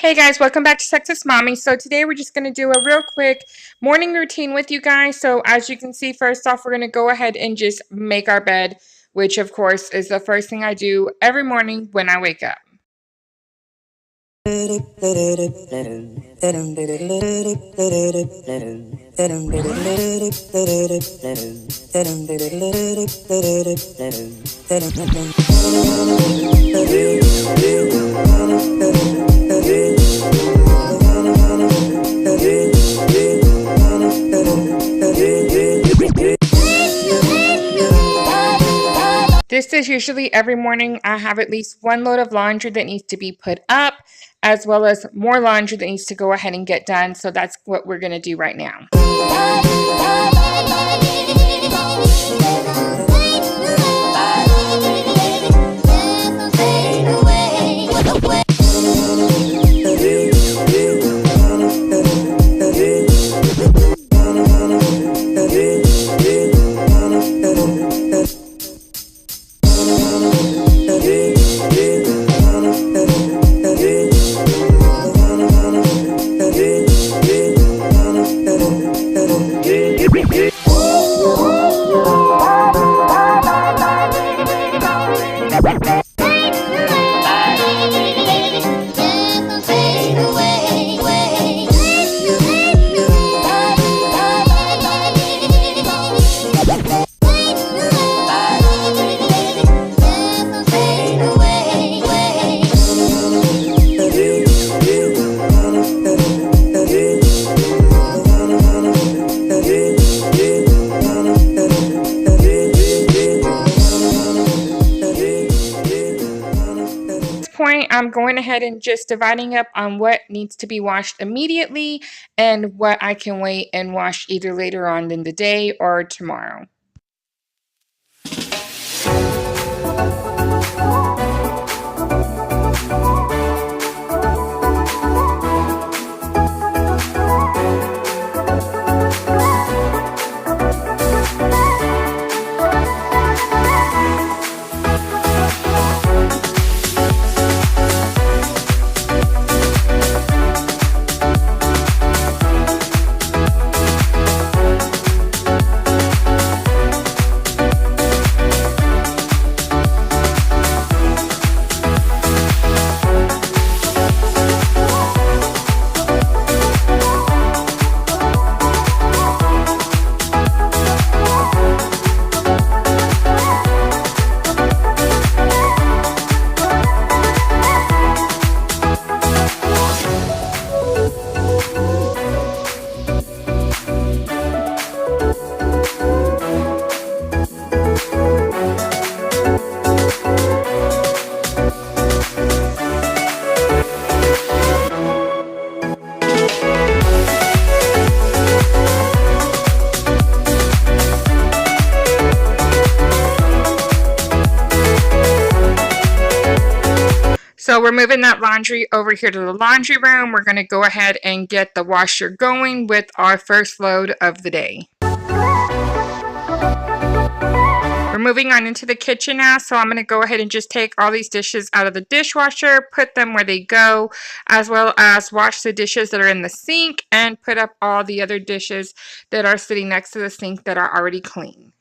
Hey guys, welcome back to Sexist Mommy. So today we're just going to do a real quick morning routine with you guys. So as you can see, first off, we're going to go ahead and just make our bed, which of course is the first thing I do every morning when I wake up. This is usually every morning. I have at least one load of laundry that needs to be put up, as well as more laundry that needs to go ahead and get done. So that's what we're going to do right now. I'm going ahead and just dividing up on what needs to be washed immediately and what I can wait and wash either later on in the day or tomorrow. So we're moving that laundry over here to the laundry room. We're going to go ahead and get the washer going with our first load of the day. We're moving on into the kitchen now, so I'm going to go ahead and just take all these dishes out of the dishwasher, put them where they go, as well as wash the dishes that are in the sink and put up all the other dishes that are sitting next to the sink that are already clean.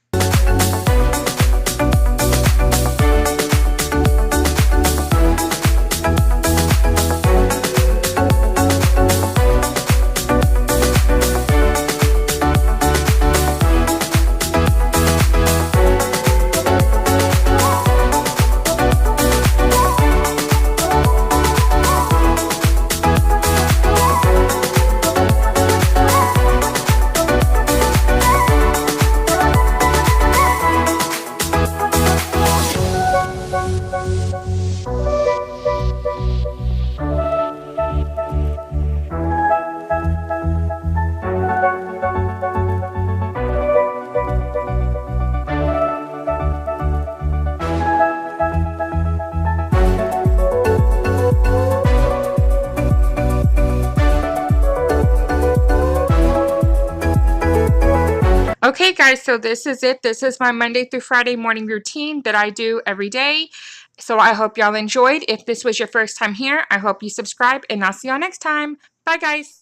Okay guys, so this is it. This is my Monday through Friday morning routine that I do every day. So I hope y'all enjoyed. If this was your first time here, I hope you subscribe, and I'll see y'all next time. Bye, guys.